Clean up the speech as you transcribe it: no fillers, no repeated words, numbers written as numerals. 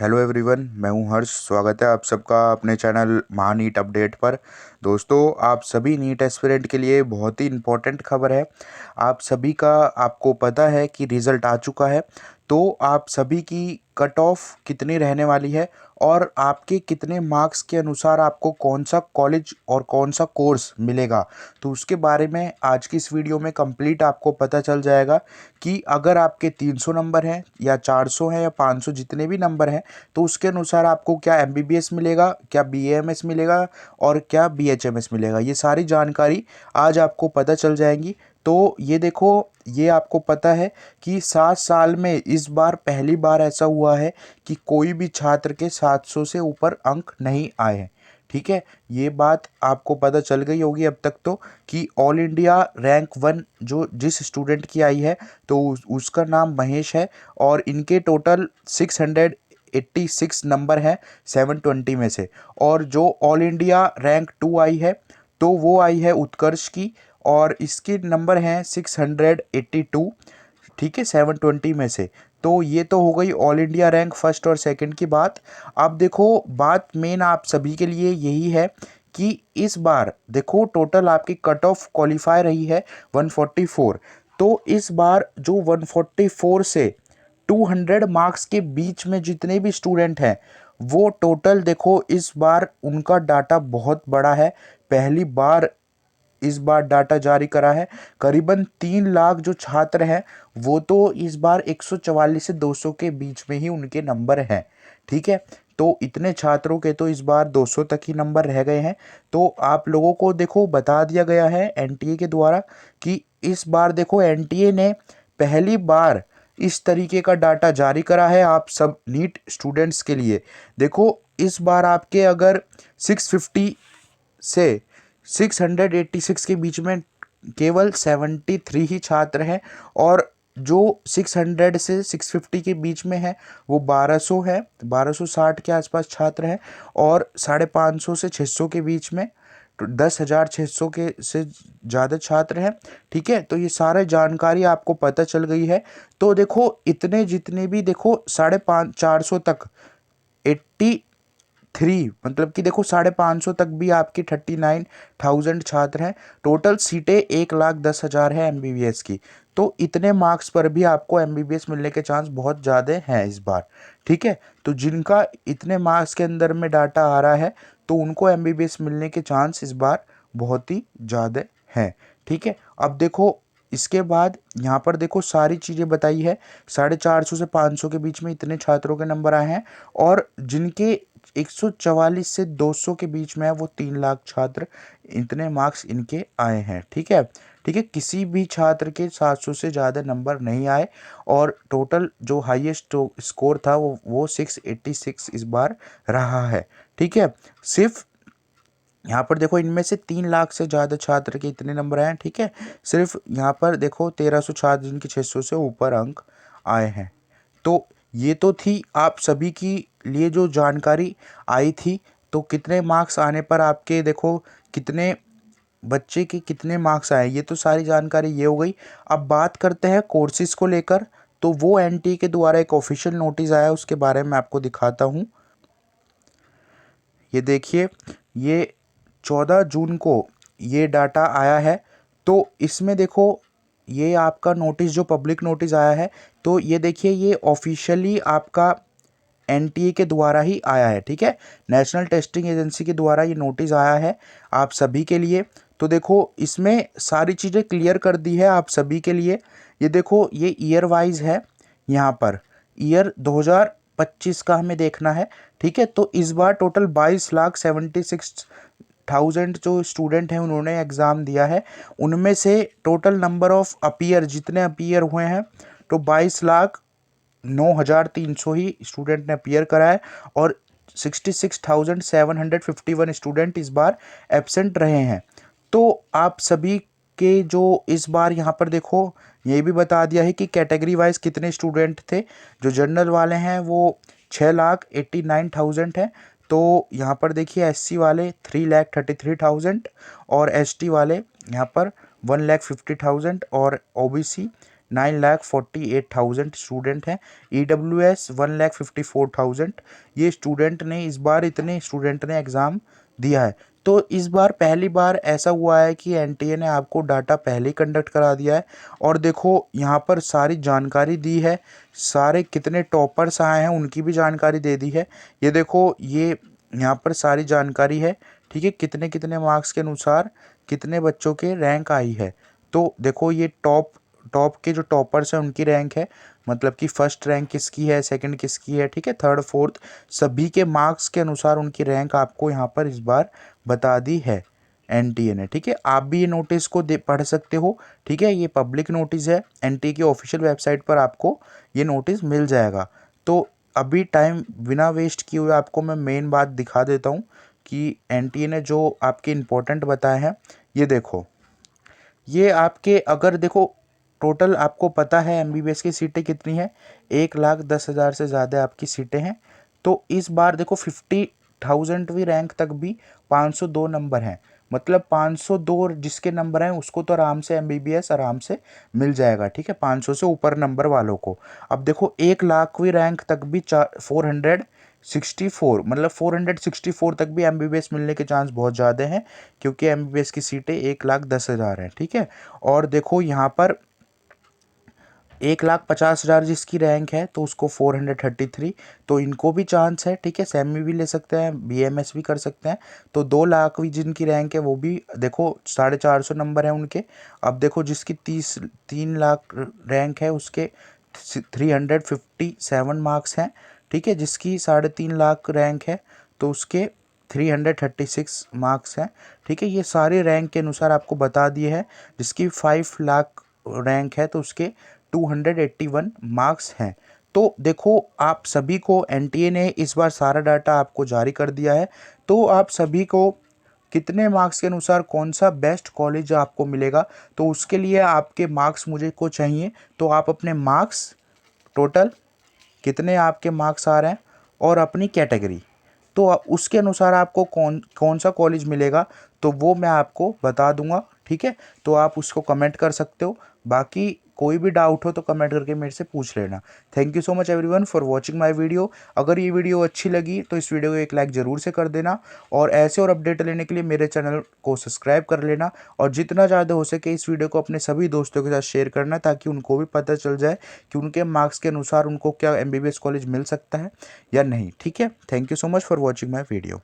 Hello everyone, मैं हूं हर्ष। स्वागत है आप सबका अपने चैनल महा नीट अपडेट पर। दोस्तों, आप सभी नीट एस्पिरेंट के लिए बहुत ही इम्पोर्टेंट खबर है। आप सभी का आपको पता है कि रिज़ल्ट आ चुका है। तो आप सभी की कट ऑफ कितनी रहने वाली है और आपके कितने मार्क्स के अनुसार आपको कौन सा कॉलेज और कौन सा कोर्स मिलेगा, तो उसके बारे में आज की इस वीडियो में कंप्लीट आपको पता चल जाएगा कि अगर आपके 300 नंबर हैं या 400 हैं या 500 जितने भी नंबर हैं, तो उसके अनुसार आपको क्या एमबीबीएस मिलेगा, क्या बीएएमएस मिलेगा और क्या बीएचएमएस मिलेगा। ये सारी जानकारी आज आपको पता चल जाएंगी। तो ये देखो, ये आपको पता है कि 7 साल में इस बार पहली बार ऐसा हुआ है कि कोई भी छात्र के 700 से ऊपर अंक नहीं आए हैं। ठीक है, ये बात आपको पता चल गई होगी अब तक तो कि ऑल इंडिया रैंक 1 जो जिस स्टूडेंट की आई है, तो उसका नाम महेश है और इनके टोटल 686 नंबर हैं 720 में से। और जो ऑल इंडिया रैंक 2 आई है, तो वो आई है उत्कर्ष की और इसके नंबर हैं 682। ठीक है, 720 में से। तो ये तो हो गई ऑल इंडिया रैंक फर्स्ट और सेकंड की बात। अब देखो, बात मेन आप सभी के लिए यही है कि इस बार देखो टोटल आपकी कट ऑफ क्वालिफाई रही है 144। तो इस बार जो 144 से 200 मार्क्स के बीच में जितने भी स्टूडेंट हैं, वो टोटल देखो इस बार उनका डाटा बहुत बड़ा है। पहली बार इस बार डाटा जारी करा है। करीबन 3 लाख जो छात्र हैं, वो तो इस बार 144 से 200 के बीच में ही उनके नंबर हैं। ठीक है, तो इतने छात्रों के तो इस बार 200 तक ही नंबर रह गए हैं। तो आप लोगों को देखो बता दिया गया है एनटीए के द्वारा कि इस बार देखो एनटीए ने पहली बार इस तरीके का डाटा जारी करा है आप सब नीट स्टूडेंट्स के लिए। देखो, इस बार आपके अगर 650 से 686 के बीच में केवल 73 ही छात्र हैं और जो 600 से 650 के बीच में है वो 1200 है, 1260 के आसपास छात्र हैं। और 550 से 600 के बीच में तो 10,600 के से ज़्यादा छात्र हैं। ठीक है, तो ये सारे जानकारी आपको पता चल गई है। तो देखो, इतने जितने भी देखो 550 400 तक 83, मतलब कि देखो 550 तक भी आपकी 39,000 छात्र हैं। टोटल सीटें 1,10,000 है एमबीबीएस की। तो इतने मार्क्स पर भी आपको एमबीबीएस मिलने के चांस बहुत ज़्यादा हैं इस बार। ठीक है, तो जिनका इतने मार्क्स के अंदर में डाटा आ रहा है, तो उनको एमबीबीएस मिलने के चांस इस बार बहुत ही ज़्यादा हैं। ठीक है, अब देखो इसके बाद यहाँ पर देखो सारी चीज़ें बताई है। 450 से 500 के बीच में इतने छात्रों के नंबर आए हैं और जिनके 144 से 200 के बीच में है वो 3 लाख छात्र, इतने मार्क्स इनके आए हैं। ठीक है, ठीक है, किसी भी छात्र के 700 से ज़्यादा नंबर नहीं आए और टोटल जो हाईएस्ट स्कोर था वो 686 इस बार रहा है। ठीक है, सिर्फ यहाँ पर देखो इनमें से 3 लाख से ज़्यादा छात्र के इतने नंबर आए हैं। ठीक है, सिर्फ यहाँ पर देखो 1300 छात्र जिनके 600 से ऊपर अंक आए हैं। तो ये तो थी आप सभी की लिए जो जानकारी आई थी। तो कितने मार्क्स आने पर आपके देखो कितने बच्चे के कितने मार्क्स आए, ये तो सारी जानकारी ये हो गई। अब बात करते हैं कोर्सेज को लेकर। तो वो एनटीए के द्वारा एक ऑफिशियल नोटिस आया, उसके बारे में आपको दिखाता हूँ। ये देखिए, ये 14 जून को ये डाटा आया है। तो इसमें देखो, ये आपका नोटिस जो पब्लिक नोटिस आया है, तो ये देखिए ये ऑफिशियली आपका एनटीए के द्वारा ही आया है। ठीक है, नेशनल टेस्टिंग एजेंसी के द्वारा ये नोटिस आया है आप सभी के लिए। तो देखो इसमें सारी चीज़ें क्लियर कर दी है आप सभी के लिए। ये देखो, ये ईयर वाइज है। यहाँ पर ईयर 2025 का हमें देखना है। ठीक है, तो इस बार टोटल 22,76,000 जो स्टूडेंट हैं उन्होंने एग्ज़ाम दिया है। उनमें से टोटल नंबर ऑफ अपीयर जितने अपीयर हुए हैं, तो 22,09,300 ही स्टूडेंट ने अपीयर करा है और 66,751 स्टूडेंट इस बार एब्सेंट रहे हैं। तो आप सभी के जो इस बार यहाँ पर देखो ये भी बता दिया है कि कैटेगरी वाइज कितने स्टूडेंट थे। जो जनरल वाले हैं वो 6,89,000 है। तो यहाँ पर देखिए एससी वाले 3,33,000 और एसटी वाले यहाँ पर 1,50,000 और ओबीसी 9,48,000 स्टूडेंट हैं। EWS 1,54,000। ये स्टूडेंट ने इस बार इतने स्टूडेंट ने एग्ज़ाम दिया है। तो इस बार पहली बार ऐसा हुआ है कि एनटीए ने आपको डाटा पहले ही कंडक्ट करा दिया है। और देखो यहाँ पर सारी जानकारी दी है, सारे कितने टॉपर्स आए हैं उनकी भी जानकारी दे दी है। ये देखो ये यहाँ पर सारी जानकारी है, ठीक है, कितने कितने मार्क्स के अनुसार कितने बच्चों के रैंक आई है। तो देखो ये टॉप टॉप के जो टॉपर्स हैं उनकी रैंक है, मतलब कि फर्स्ट रैंक किसकी है, सेकंड किसकी है, ठीक है, थर्ड फोर्थ, सभी के मार्क्स के अनुसार उनकी रैंक आपको यहाँ पर इस बार बता दी है एनटीए ने, ठीक है। आप भी ये नोटिस को पढ़ सकते हो, ठीक है, ये पब्लिक नोटिस है, एनटीए की ऑफिशियल वेबसाइट पर आपको ये नोटिस मिल जाएगा। तो अभी टाइम बिना वेस्ट किए हुए आपको मैं मेन बात दिखा देता हूँ कि एनटीए ने जो आपके इम्पोर्टेंट बताए हैं। ये देखो, ये आपके अगर देखो टोटल आपको पता है एमबीबीएस की सीटें कितनी हैं, 1,10,000 से ज़्यादा आपकी सीटें हैं। तो इस बार देखो 50,000वीं रैंक तक भी 502 नंबर हैं, मतलब 502 जिसके नंबर हैं उसको तो आराम से एमबीबीएस आराम से मिल जाएगा, ठीक है, 500 से ऊपर नंबर वालों को। अब देखो 1,00,000वीं रैंक तक भी 464, मतलब 464 तक भी एमबीबीएस मिलने के चांस बहुत ज़्यादा हैं, क्योंकि एमबीबीएस की सीटें 1,10,000 हैं, ठीक है। और देखो यहाँ पर 1,50,000 जिसकी रैंक है तो उसको 433, तो इनको भी चांस है, ठीक है, सेमी भी ले सकते हैं, बीएमएस भी कर सकते हैं। तो 2,00,000वीं जिनकी रैंक है वो भी देखो 450 नंबर है उनके। अब देखो जिसकी 3 लाख रैंक है उसके 357 मार्क्स हैं, ठीक है, जिसकी 3.5 लाख रैंक है तो उसके 336 मार्क्स हैं, ठीक है। ये सारे रैंक के अनुसार आपको बता दिए हैं। जिसकी 5 लाख रैंक है तो उसके 281 मार्क्स हैं। तो देखो आप सभी को एनटीए ने इस बार सारा डाटा आपको जारी कर दिया है। तो आप सभी को कितने मार्क्स के अनुसार कौन सा बेस्ट कॉलेज आपको मिलेगा, तो उसके लिए आपके मार्क्स मुझे को चाहिए। तो आप अपने मार्क्स टोटल कितने आपके मार्क्स आ रहे हैं और अपनी कैटेगरी, तो उसके अनुसार आपको कौन कौन सा कॉलेज मिलेगा तो वो मैं आपको बता दूंगा, ठीक है। तो आप उसको कमेंट कर सकते हो। बाकी कोई भी डाउट हो तो कमेंट करके मेरे से पूछ लेना। Thank you so much everyone for watching my video. अगर ये वीडियो अच्छी लगी तो इस वीडियो को एक लाइक ज़रूर से कर देना, और ऐसे और अपडेट लेने के लिए मेरे चैनल को सब्सक्राइब कर लेना, और जितना ज़्यादा हो सके इस वीडियो को अपने सभी दोस्तों के साथ शेयर करना, ताकि उनको भी पता चल जाए कि उनके मार्क्स के अनुसार उनको क्या एमबीबीएस कॉलेज मिल सकता है या नहीं, ठीक है। Thank you so much for watching my video.